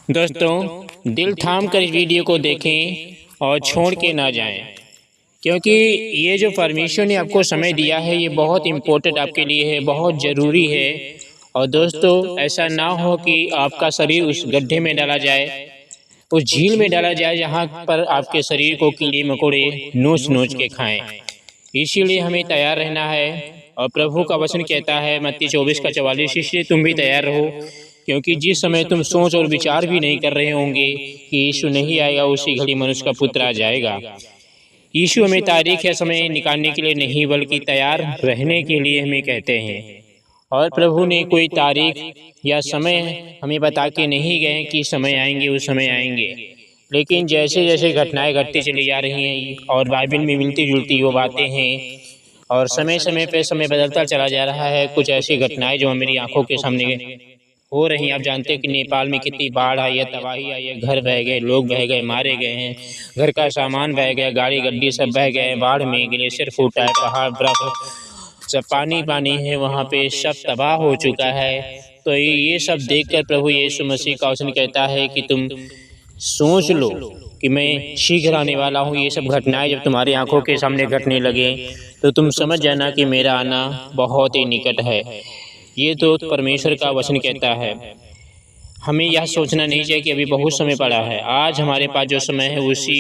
दोस्तों, दिल थाम कर इस वीडियो को देखें और छोड़ के ना जाएं, क्योंकि ये जो परमेश्वर ने आपको समय दिया है ये बहुत इम्पोर्टेंट आपके लिए है, बहुत ज़रूरी है। और दोस्तों, ऐसा ना हो कि आपका शरीर उस गड्ढे में डाला जाए, उस झील में डाला जाए जहाँ पर आपके शरीर को कीड़े मकोड़े नोच नोच के खाएं। इसीलिए हमें तैयार रहना है। और प्रभु का वचन कहता है मत्ती 24:44, इसलिए तुम भी तैयार रहो, क्योंकि जिस समय तुम सोच और विचार भी नहीं कर रहे होंगे कि यीशु नहीं आएगा, उसी घड़ी मनुष्य का पुत्र आ जाएगा। यीशु हमें तारीख या समय निकालने के लिए नहीं, बल्कि तैयार रहने के लिए हमें कहते हैं। और प्रभु ने कोई तारीख या समय हमें बता के नहीं गए कि समय आएंगे, उस समय आएंगे, लेकिन जैसे जैसे घटनाएं घटती चली जा रही हैं और बाइबल में मिलती जुलती वो बातें हैं, और समय समय पे समय बदलता चला जा रहा है। कुछ ऐसी घटनाएं जो मेरी आंखों के सामने हो रही हैं। आप जानते हैं कि नेपाल में कितनी बाढ़ आई है, तबाही आई है, घर बह गए, लोग बह गए, मारे गए हैं, घर का सामान बह गया, गाड़ी गड्डी सब बह गए, बाढ़ में ग्लेशियर फूटा है, पहाड़ बर्फ सब पानी पानी है, वहाँ पे सब तबाह हो चुका है। तो ये सब देखकर प्रभु यीशु मसीह का वचन कहता है कि तुम सोच लो कि मैं शीघ्र आने वाला हूँ। ये सब घटनाएं जब तुम्हारी आंखों के सामने घटने लगे तो तुम समझ जाना कि मेरा आना बहुत ही निकट है। ये तो परमेश्वर का वचन कहता है। हमें यह सोचना नहीं चाहिए कि अभी बहुत समय पड़ा है। आज हमारे पास जो समय है उसी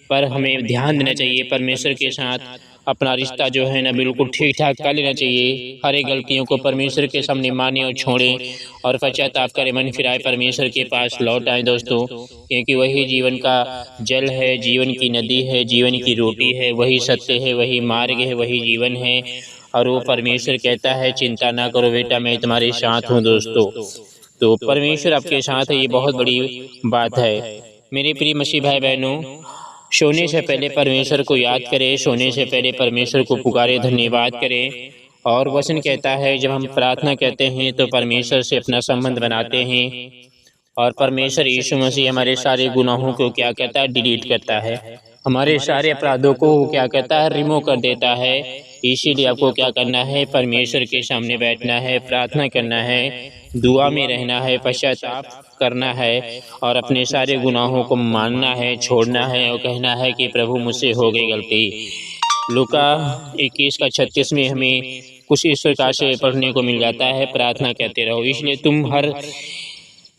पर हमें ध्यान देना चाहिए। परमेश्वर के साथ अपना रिश्ता जो है ना बिल्कुल ठीक ठाक कर लेना चाहिए। हर एक गलतियों को परमेश्वर के सामने माने और छोड़ें और पश्चाताप करें, मन फिराए, परमेश्वर के पास लौट आए दोस्तों, क्योंकि वही जीवन का जल है, जीवन की नदी है, जीवन की रोटी है, वही सत्य है, वही मार्ग है, वही जीवन है। और वो परमेश्वर कहता है चिंता ना करो बेटा, मैं तुम्हारे साथ हूँ दोस्तों। तो परमेश्वर आपके साथ है, ये बहुत बड़ी बात है। मेरे प्रिय मसीह भाई बहनों, सोने से पहले परमेश्वर को याद करें, सोने से पहले परमेश्वर को पुकारे, धन्यवाद करें। और वचन कहता है जब हम प्रार्थना करते हैं तो परमेश्वर से अपना संबंध बनाते हैं, और परमेश्वर यीशु मसीह हमारे सारे गुनाहों को क्या कहता है, डिलीट करता है। हमारे सारे अपराधों को क्या कहता है, रिमूव कर देता है। इसीलिए आपको क्या करना है, परमेश्वर के सामने बैठना है, प्रार्थना करना है, दुआ में रहना है, पश्चाताप करना है और अपने सारे गुनाहों को मानना है, छोड़ना है और कहना है कि प्रभु मुझसे हो गई गलती। लूका 21:36 में हमें कुछ इस प्रकार से पढ़ने को मिल जाता है, प्रार्थना करते रहो। इसलिए तुम हर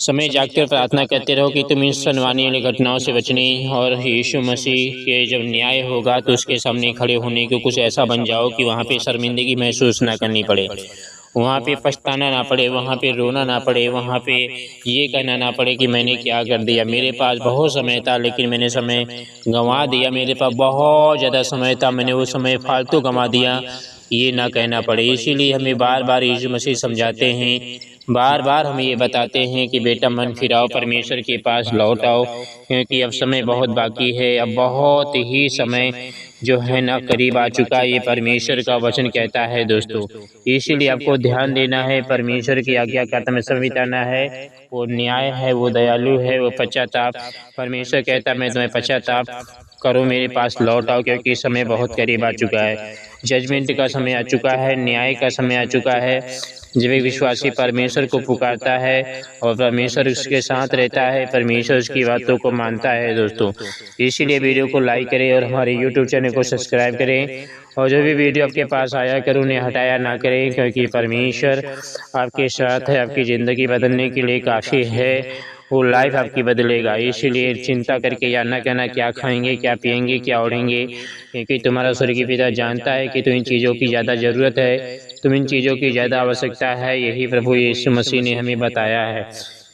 समय जागकर प्रार्थना करते रहो कि तुम इन सनवानी वाली घटनाओं से बचने और यीशु मसीह के जब न्याय होगा तो उसके सामने खड़े होने को कुछ ऐसा बन जाओ कि वहाँ पे शर्मिंदगी महसूस ना करनी पड़े, वहाँ पे पछताना ना पड़े, वहाँ पे रोना ना पड़े, वहाँ पे ये कहना ना पड़े कि मैंने क्या कर दिया, मेरे पास बहुत समय था लेकिन मैंने समय गंवा दिया, मेरे पास बहुत ज़्यादा समय था, मैंने वो समय फालतू गंवा दिया, ये ना कहना पड़े। इसीलिए हमें बार बार यीशु मसीह समझाते हैं, बार बार हमें ये बताते हैं कि बेटा मन फिराओ, परमेश्वर के पास लौट आओ, क्योंकि अब समय बहुत बाकी है, अब बहुत ही समय जो है ना करीब आ चुका है। ये परमेश्वर का वचन कहता है दोस्तों। इसीलिए आपको ध्यान देना है, परमेश्वर की आज्ञाकारिता में समय बिताना है। वो न्याय है, वो दयालु है, वो पश्चाताप, परमेश्वर कहता है मैं तुम्हें पश्चाताप करो, मेरे पास लौट आओ, क्योंकि समय बहुत करीब आ चुका है, जजमेंट का समय आ चुका है, न्याय का समय आ चुका है। जब एक विश्वासी परमेश्वर को पुकारता है और परमेश्वर उसके साथ रहता है, परमेश्वर उसकी बातों को मानता है दोस्तों। इसीलिए वीडियो को लाइक करें और हमारे यूट्यूब चैनल को सब्सक्राइब करें, और जो भी वीडियो आपके पास आया करें उन्हें हटाया ना करें, क्योंकि परमेश्वर आपके साथ है, आपकी ज़िंदगी बदलने के लिए काफ़ी है, वो लाइफ आपकी बदलेगा। इसीलिए चिंता करके या ना कहना क्या खाएंगे, क्या पिएंगे, क्या ओढ़ेंगे, क्योंकि तुम्हारा स्वर्गीय पिता जानता है कि तुम इन चीज़ों की ज़्यादा ज़रूरत है, तुम इन चीज़ों की ज़्यादा आवश्यकता है। यही प्रभु यीशु मसीह ने हमें बताया है।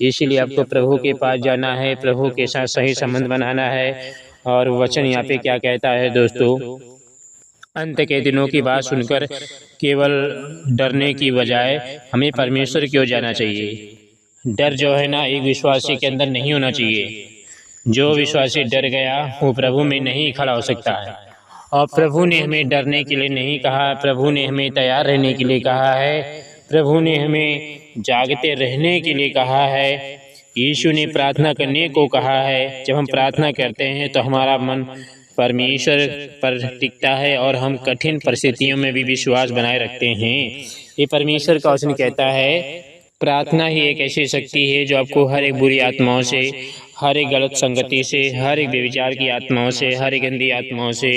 इसीलिए आपको प्रभु के पास जाना है, प्रभु के साथ सही संबंध बनाना है। और वचन यहाँ पे क्या कहता है दोस्तों, अंत के दिनों की बात सुनकर केवल डरने की बजाय हमें परमेश्वर की ओर जाना चाहिए। डर जो है ना एक विश्वासी के अंदर नहीं होना चाहिए। जो विश्वासी डर गया वो प्रभु में नहीं खड़ा हो सकता है। और प्रभु ने हमें डरने के लिए नहीं कहा, प्रभु ने हमें तैयार रहने के लिए कहा है, प्रभु ने हमें जागते रहने के लिए कहा है। यीशु ने प्रार्थना करने को कहा है। जब हम प्रार्थना करते हैं तो हमारा मन परमेश्वर पर टिकता है और हम कठिन परिस्थितियों में भी विश्वास बनाए रखते हैं। ये परमेश्वर का वचन कहता है प्रार्थना ही एक ऐसी शक्ति है जो आपको हर एक बुरी आत्माओं से, हर एक गलत संगति से, हर एक व्यभिचार की आत्माओं से, हर एक गंदी आत्माओं से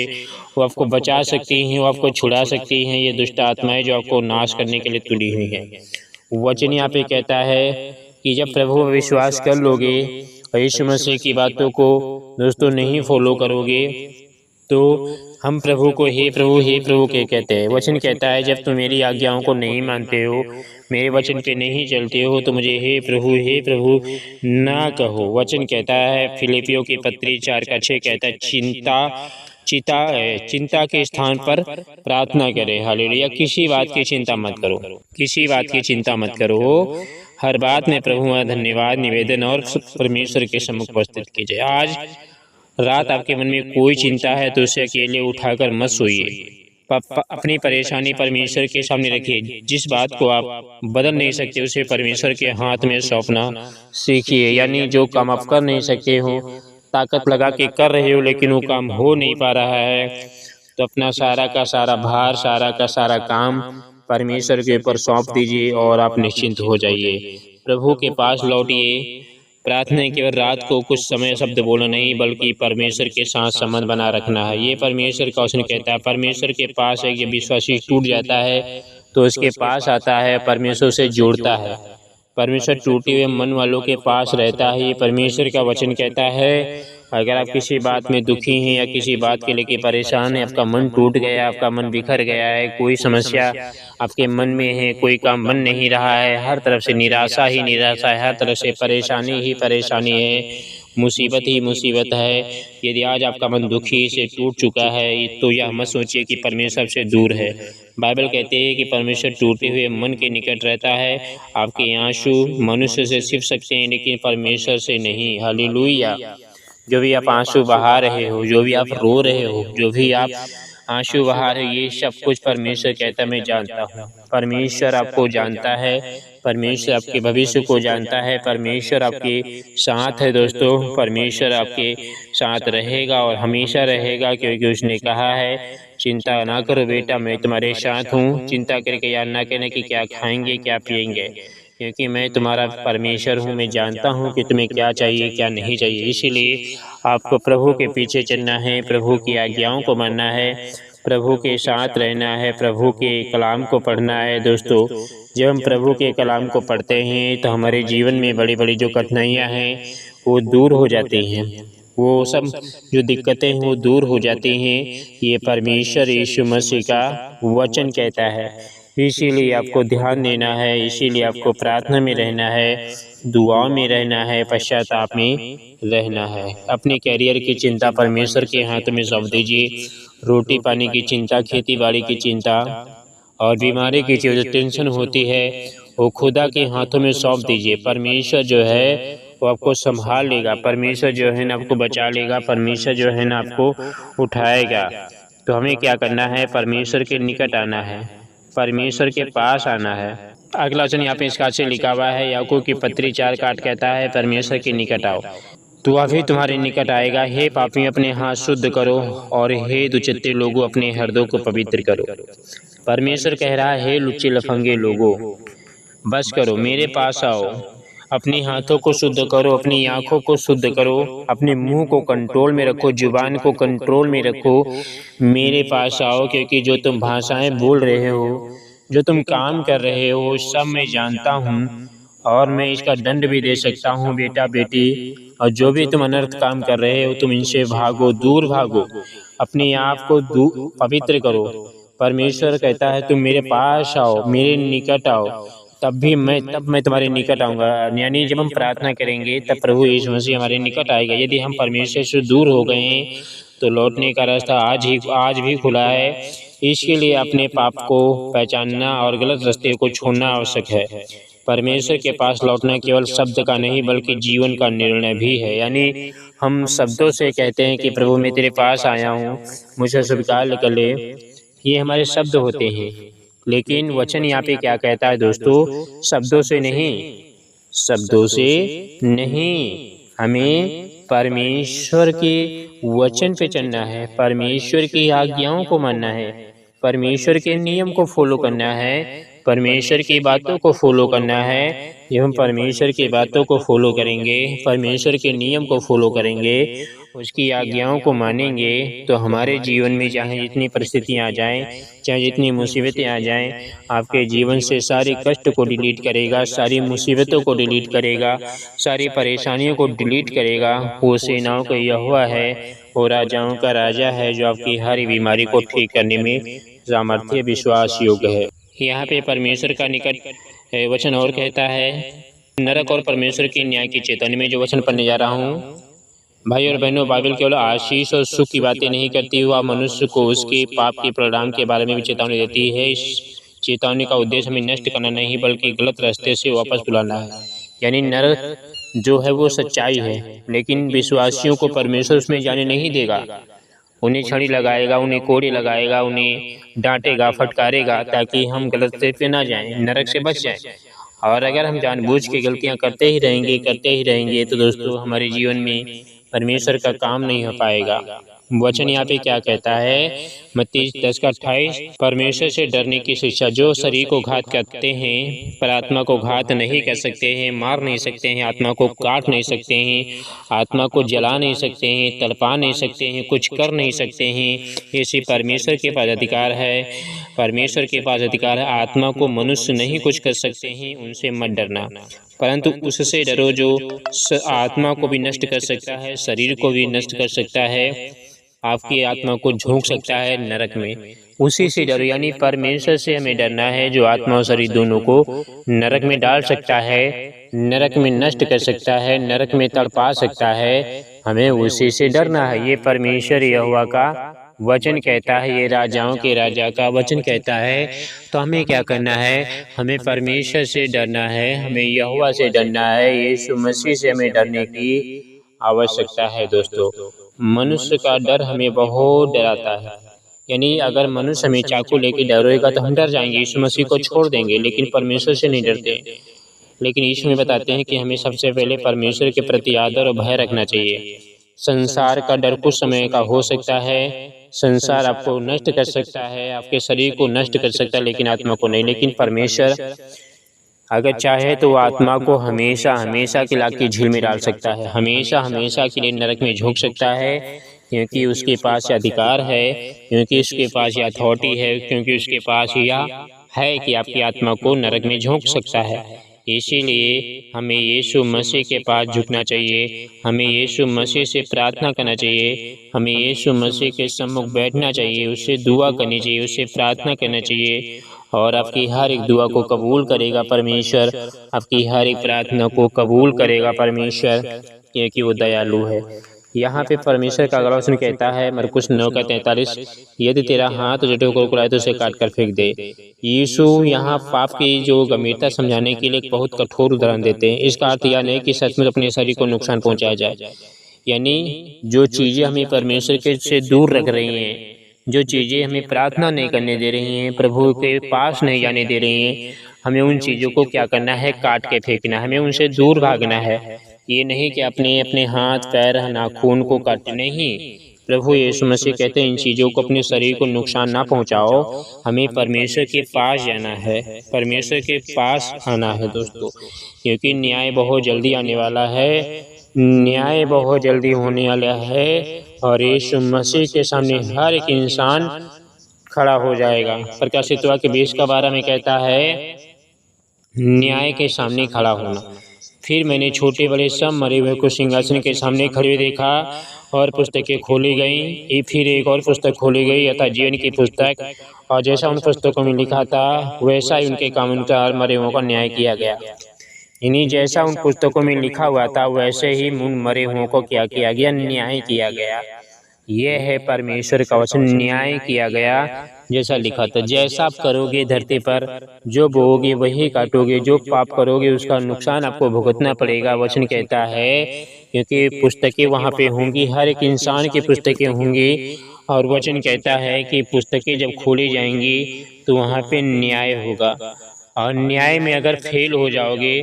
वो आपको बचा सकती हैं, वो आपको छुड़ा सकती हैं। ये दुष्ट आत्माएं जो आपको नाश करने के लिए तुली हुई हैं। वचन यहाँ पे कहता है कि जब प्रभु पर विश्वास कर लोगे और यीशु मसीह की बातों को दोस्तों नहीं फॉलो करोगे तो हम प्रभु को हे प्रभु के कहते हैं। वचन कहता है जब तुम मेरी आज्ञाओं को नहीं मानते हो, मेरे वचन पे नहीं चलते हो तो मुझे हे प्रभु ना कहो। वचन कहता है फिलिपियों की पत्री 4:6 कहता है चिंता के स्थान पर प्रार्थना करें। हालेलुया। किसी बात की चिंता मत करो, किसी बात की चिंता मत करो। हर बात में प्रभु का धन्यवाद निवेदन और परमेश्वर के सम्मुख उपस्थित कीजिए। आज रात आपके मन में कोई चिंता है तो उसे अकेले उठाकर मत सोइए। अपनी परेशानी परमेश्वर के सामने रखिए। जिस बात को आप बदल नहीं सकते उसे परमेश्वर के हाथ में सौंपना सीखिए। यानी जो काम आप कर नहीं सकते हो, ताकत लगा के कर रहे हो लेकिन वो काम हो नहीं पा रहा है, तो अपना सारा का सारा भार, सारा का सारा काम परमेश्वर के ऊपर सौंप दीजिए और आप निश्चिंत हो जाइए। प्रभु के पास लौटिए। प्रार्थना केवल रात को कुछ समय शब्द बोलना नहीं बल्कि परमेश्वर के साथ संबंध बना रखना है। ये परमेश्वर का वचन कहता है। परमेश्वर के पास है, जब विश्वासी टूट जाता है तो उसके पास आता है, परमेश्वर से जोड़ता है। परमेश्वर टूटे हुए मन वालों के पास रहता है। ये परमेश्वर का वचन कहता है। अगर आप किसी बात में दुखी हैं या किसी बात के लेके परेशान हैं, आपका मन टूट गया, आपका मन बिखर गया है, कोई समस्या आपके मन में है, कोई काम बन नहीं रहा है, हर तरफ से निराशा ही निराशा है, हर तरफ से परेशानी ही परेशानी है, मुसीबत ही मुसीबत है। यदि आज आपका मन दुखी से टूट चुका है तो यह मत सोचिए कि परमेश्वर से दूर है। बाइबल कहते हैं कि परमेश्वर टूटे हुए मन के निकट रहता है। आपके आंसू मनुष्य से छिप सकते हैं लेकिन परमेश्वर से नहीं। हालेलुया। जो भी आप आंसू बहा रहे हो, जो भी आप रो रहे हो, जो भी आप आंसू बहा रहे हो, ये सब कुछ परमेश्वर कहता मैं जानता हूँ। परमेश्वर आपको जानता है, परमेश्वर आपके भविष्य को जानता है, परमेश्वर आपके साथ है दोस्तों। परमेश्वर आपके साथ रहेगा और हमेशा रहेगा, क्योंकि उसने कहा है चिंता ना करो बेटा, मैं तुम्हारे साथ हूँ। चिंता करके याद ना कहना कि क्या खाएंगे क्या पिएंगे, क्योंकि मैं तुम्हारा परमेश्वर हूँ। मैं जानता हूँ कि तुम्हें क्या चाहिए क्या नहीं चाहिए। इसीलिए आपको प्रभु के पीछे चलना है, प्रभु की आज्ञाओं को मानना है, प्रभु के साथ रहना है, प्रभु के कलाम को पढ़ना है। दोस्तों जब हम प्रभु के कलाम को पढ़ते हैं तो हमारे जीवन में बड़ी बड़ी जो कठिनाइयाँ हैं वो दूर हो जाती हैं, वो सब जो दिक्कतें हैं वो दूर हो जाती हैं। ये परमेश्वर यीशु मसीह का वचन कहता है। इसीलिए आपको ध्यान देना है, इसीलिए आपको प्रार्थना में रहना है, दुआओं में रहना है, पश्चाताप में रहना है। अपने कैरियर की चिंता परमेश्वर के हाथ में सौंप दीजिए। रोटी पानी की चिंता, खेती बाड़ी की चिंता और बीमारी की जो टेंशन होती है वो खुदा के हाथों में सौंप दीजिए। परमेश्वर जो है वो आपको संभाल लेगा, परमेश्वर जो है ना आपको बचा लेगा, परमेश्वर जो है ना आपको उठाएगा। तो हमें क्या करना है? परमेश्वर के निकट आना है, परमेश्वर के पास आना है। अगला वचन यहाँ पे इसका से लिखा हुआ है, याकूब की पत्री 4:8 कहता है परमेश्वर के निकट आओ तो अभी तुम्हारे निकट आएगा। हे पापी अपने हाथ शुद्ध करो और हे दुचित्ते लोगों अपने हृदय को पवित्र करो। परमेश्वर कह रहा है, हे लुच्चे लफंगे लोगों बस करो, मेरे पास आओ, अपने हाथों को शुद्ध करो, अपनी आँखों को शुद्ध करो, अपने मुंह को कंट्रोल में रखो, जुबान को कंट्रोल में रखो, मेरे पास आओ। क्योंकि जो तुम भाषाएं बोल रहे हो, जो तुम काम कर रहे हो, सब मैं जानता हूँ और मैं इसका दंड भी दे सकता हूँ बेटा बेटी। और जो भी तुम अनर्थ काम कर रहे हो तुम इनसे भागो, दूर भागो, अपने आप को पवित्र करो। परमेश्वर कहता है तुम मेरे पास आओ, मेरे निकट आओ, तब मैं तुम्हारे निकट आऊँगा। यानी जब हम प्रार्थना करेंगे तब प्रभु यीशु मसीह हमारे निकट आएगा। यदि हम परमेश्वर से दूर हो गए हैं तो लौटने का रास्ता आज भी खुला है। इसके लिए अपने पाप को पहचानना और गलत रास्ते को छोड़ना आवश्यक है। परमेश्वर के पास लौटना केवल शब्द का नहीं बल्कि जीवन का निर्णय भी है। यानी हम शब्दों से कहते हैं कि प्रभु मैं तेरे पास आया हूँ, मुझे स्वीकार कर ले, ये हमारे शब्द होते हैं। लेकिन वचन यहाँ पे क्या कहता है दोस्तों? शब्दों से नहीं, शब्दों से नहीं, हमें परमेश्वर के वचन पे चलना है, परमेश्वर की आज्ञाओं को मानना है, परमेश्वर के नियम को फॉलो करना है, परमेश्वर की बातों को फॉलो करना है। जब हम परमेश्वर की बातों को फॉलो करेंगे, परमेश्वर के नियम को फॉलो करेंगे, उसकी आज्ञाओं को मानेंगे, तो हमारे जीवन में चाहे जितनी परिस्थितियाँ आ जाएं, चाहे जितनी मुसीबतें आ जाएं, आपके जीवन से सारे कष्ट को डिलीट करेगा, सारी मुसीबतों को डिलीट करेगा, सारी परेशानियों को डिलीट करेगा। वो सेनाओं का यहोवा है, वो राजाओं का राजा है, जो आपकी हर बीमारी को ठीक करने में सामर्थ्य विश्वास योग्य है। यहाँ पे परमेश्वर का निकट वचन और कहता है, नरक और परमेश्वर की न्याय की चेतावनी में जो वचन पढ़ने जा रहा हूँ। भाई और बहनों, बाइबल केवल आशीष और सुख की बातें नहीं करती, वह मनुष्य को उसके पाप के परिणाम के बारे में भी चेतावनी देती है। इस चेतावनी का उद्देश्य हमें नष्ट करना नहीं, बल्कि गलत रास्ते से वापस बुलाना है। यानी नरक जो है वो सच्चाई है, लेकिन विश्वासियों को परमेश्वर उसमें जाने नहीं देगा। उन्हें छड़ी लगाएगा, उन्हें कोड़े लगाएगा, उन्हें डांटेगा, फटकारेगा, ताकि हम गलत रास्ते पे ना जाएं, नरक से बच जाएं। और अगर हम जानबूझ के गलतियां करते ही रहेंगे तो दोस्तों हमारे जीवन में परमेश्वर का काम नहीं हो पाएगा। वचन यहाँ पे क्या कहता है, मत्ती 10:28, परमेश्वर से डरने की शिक्षा। जो शरीर को घात करते हैं पर आत्मा को घात नहीं कर सकते हैं, मार नहीं सकते हैं, आत्मा को काट नहीं सकते हैं, आत्मा को जला नहीं सकते हैं, तड़पा नहीं सकते हैं, कुछ कर नहीं सकते हैं, ये सिर्फ परमेश्वर के पास अधिकार है। परमेश्वर के पास अधिकार है। आत्मा को मनुष्य नहीं कुछ कर सकते हैं, उनसे मत डरना, परंतु उससे डरो जो आत्मा को भी नष्ट कर सकता है, शरीर को भी नष्ट कर सकता है, आपकी आत्मा को झोंक सकता है नरक में। उसी से डरो, यानी परमेश्वर से हमें डरना है, जो आत्मा और शरीर दोनों को नरक में डाल सकता है, नरक में नष्ट कर सकता है, नरक में तड़पा सकता है। हमें उसी से डरना है। ये परमेश्वर यहोवा का वचन कहता है, ये राजाओं के राजा का वचन कहता है। तो हमें क्या करना है, हमें परमेश्वर से डरना है, हमें यहोवा से डरना है, यीशु मसीह से हमें डरने की आवश्यकता है। दोस्तों, मनुष्य का डर हमें बहुत डराता है। यानी अगर मनुष्य हमें चाकू लेके डरेगा तो हम डर जाएंगे, यीशु मसीह को छोड़ देंगे, लेकिन परमेश्वर से नहीं डरते। लेकिन यीशु में बताते हैं कि हमें सबसे पहले परमेश्वर के प्रति आदर और भय रखना चाहिए। संसार का डर कुछ समय का हो सकता है, संसार आपको नष्ट कर सकता है, आपके शरीर को नष्ट कर सकता है, लेकिन आत्मा को नहीं। लेकिन परमेश्वर अगर चाहे तो आत्मा को हमेशा हमेशा के लाख की झील में डाल सकता है, हमेशा हमेशा के लिए नरक में झोंक सकता है, क्योंकि उसके पास अधिकार है, क्योंकि उसके पास यह अथॉरिटी है, क्योंकि उसके पास यह है कि आपकी आत्मा को नरक में झोंक सकता है। इसीलिए हमें यीशु मसीह के पास झुकना चाहिए, हमें यीशु मसीह से प्रार्थना करना चाहिए, हमें यीशु मसीह के सम्मुख बैठना चाहिए, उससे दुआ करनी चाहिए, उससे प्रार्थना करना चाहिए, और आपकी हर एक दुआ को कबूल करेगा परमेश्वर, आपकी हर एक प्रार्थना को कबूल करेगा परमेश्वर, क्योंकि वो दयालु है। यहाँ पे परमेश्वर का अगला वचन कहता है, मरकुस 9:43, यदि तेरा हाथ जटों को कुड़ाए तो उसे काट कर फेंक दे। यीशु यहाँ पाप की जो गंभीरता समझाने के लिए एक बहुत कठोर उदाहरण देते हैं। इसका अर्थ यह नहीं कि सचमुच अपने शरीर को नुकसान पहुँचाया जाए, यानी जो चीज़ें हमें परमेश्वर के से दूर रख रही हैं, जो चीज़ें हमें प्रार्थना नहीं करने दे रही हैं, प्रभु के पास नहीं जाने दे रही हैं, हमें उन चीज़ों को क्या करना है, काट के फेंकना, हमें उनसे दूर भागना है। ये नहीं कि अपने अपने हाथ पैर नाखून को काटे, नहीं। प्रभु यीशु मसीह कहते हैं इन चीज़ों को, अपने शरीर को नुकसान ना पहुंचाओ, हमें परमेश्वर के पास जाना है, परमेश्वर के पास आना है दोस्तों, क्योंकि न्याय बहुत जल्दी आने वाला है, न्याय बहुत जल्दी होने वाला है, और यीशु मसीह के सामने हर एक इंसान खड़ा हो जाएगा। प्रकाशित वाक्य 20:12 में कहता है, न्याय के सामने खड़ा होना। फिर मैंने छोटे बड़े सब मरे हुए को सिंहासन के सामने खड़े हुए देखा, और पुस्तकें खोली गईं। फिर एक और पुस्तक खोली गई, अर्थात जीवन की पुस्तक, और जैसा उन पुस्तकों में लिखा था वैसा ही उनके काम अनुसार मरे हुओं का न्याय किया गया। यानी जैसा उन पुस्तकों में लिखा हुआ था वैसे ही उन मरे हुओं को क्या किया गया, न्याय किया गया। यह है परमेश्वर का वचन, न्याय किया गया जैसा लिखा था। जैसा आप करोगे धरती पर, जो बोओगे वही काटोगे, जो पाप करोगे उसका नुकसान आपको भुगतना पड़ेगा, वचन कहता है। क्योंकि पुस्तकें वहाँ पे होंगी, हर एक इंसान की पुस्तकें होंगी, और वचन कहता है कि पुस्तकें जब खोली जाएंगी तो वहाँ पे न्याय होगा, और न्याय में अगर फेल हो जाओगे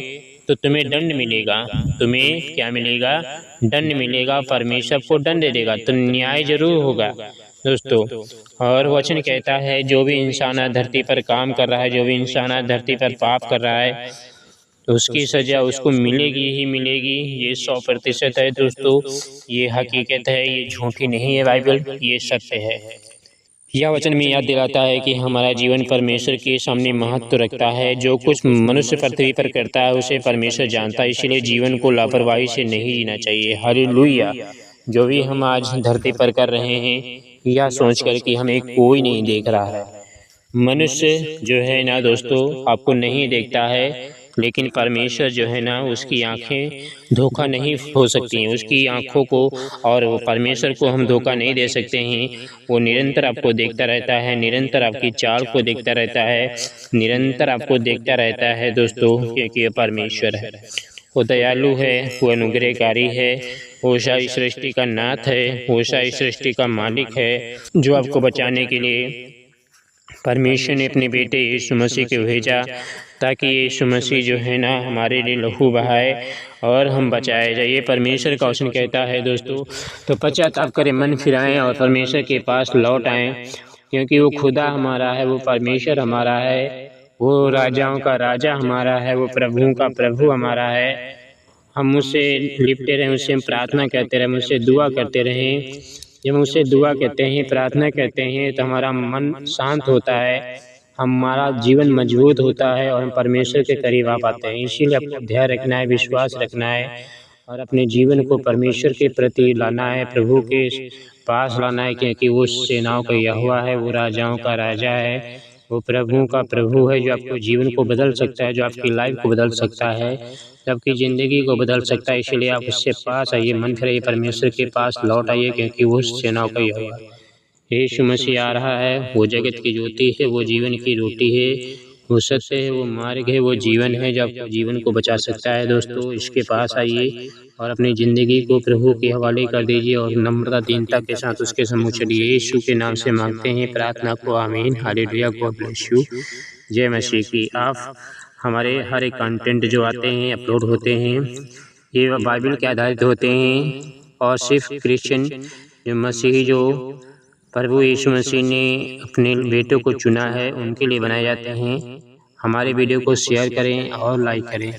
तो तुम्हें दंड मिलेगा। तुम्हें क्या मिलेगा, दंड मिलेगा, परमेश्वर को दंड देगा। तो न्याय जरूर होगा, दोस्तों। और वचन कहता है जो भी इंसान आज धरती पर काम कर रहा है, जो भी इंसान आज धरती पर पाप कर रहा है, तो उसकी सज़ा उसको मिलेगी ही मिलेगी। ये 100% है दोस्तों, ये हकीकत है, ये झूठी नहीं है बाइबल, ये सत्य है। यह वचन में याद दिलाता है कि हमारा जीवन परमेश्वर के सामने महत्व रखता है। जो कुछ मनुष्य पृथ्वी पर करता है उसे परमेश्वर जानता है, इसलिए जीवन को लापरवाही से नहीं जीना चाहिए। हालेलुया। जो भी हम आज धरती पर कर रहे हैं, यह सोचकर कि हमें कोई नहीं देख रहा है। मनुष्य जो है ना दोस्तों आपको नहीं देखता है, लेकिन परमेश्वर जो है ना उसकी आंखें धोखा नहीं हो सकती हैं, उसकी आंखों को और वो परमेश्वर को हम धोखा नहीं दे सकते हैं। वो निरंतर आपको देखता रहता है, निरंतर आपकी चाल को देखता रहता है, निरंतर आपको देखता रहता है दोस्तों, क्योंकि ये परमेश्वर है। वो दयालु है, वो अनुग्रहकारी है, वो सारी सृष्टि का नाथ है, वो सारी सृष्टि का मालिक है, जो आपको बचाने के लिए परमेश्वर ने अपने बेटे यीशु मसीह को भेजा, ताकि यीशु मसीह जो है ना हमारे लिए लहू बहाए और हम बचाए जाए। ये परमेश्वर का वचन कहता है दोस्तों। तो पश्चाताप करें, मन फिराएं और परमेश्वर के पास लौट आएँ, क्योंकि वो खुदा हमारा है, वो परमेश्वर हमारा है, वो राजाओं का राजा हमारा है, वो प्रभुओं का प्रभु हमारा है। हम उससे लिपटे रहें, उससे हम प्रार्थना करते रहें, उससे दुआ करते रहें। जब हम उससे दुआ कहते हैं, प्रार्थना करते हैं, तो हमारा मन शांत होता है, हमारा जीवन मजबूत होता है और हम परमेश्वर के करीब आ पाते हैं। इसीलिए आपको धैर्य रखना है, विश्वास रखना है और अपने जीवन को परमेश्वर के प्रति लाना है, प्रभु के पास लाना है, क्योंकि वो सेनाओं का यहोवा है, वो राजाओं का राजा है, वो प्रभुओं का प्रभु है, जो आपको जीवन को बदल सकता है, जो आपकी लाइफ को बदल सकता है, जो आपकी ज़िंदगी को बदल सकता है। इसलिए आप उससे पास आइए, मन फिराइए, परमेश्वर के पास लौट आइए, क्योंकि वो सेनाओं का यहोवा है। यीशु मसीह आ रहा है, वो जगत की ज्योति है, वो जीवन की रोटी है, वो सत्य है, वो मार्ग है, वो जीवन है, जो आपको जीवन को बचा सकता है। दोस्तों इसके पास आइए और अपनी ज़िंदगी को प्रभु के हवाले कर दीजिए और नम्रता दीनता के साथ उसके सम्मुख चलिए। यीशु के नाम से मांगते हैं प्रार्थना को, आमीन। हालेलुया। God bless you. जय मसीह की। आप हमारे हर एक कंटेंट जो आते हैं, अपलोड होते हैं, ये बाइबल के आधारित होते हैं और सिर्फ क्रिश्चियन जो मसीही जो प्रभु यीशु मसीह ने अपने बेटों को चुना है उनके लिए बनाए जाते हैं। हमारे वीडियो को शेयर करें और लाइक करें।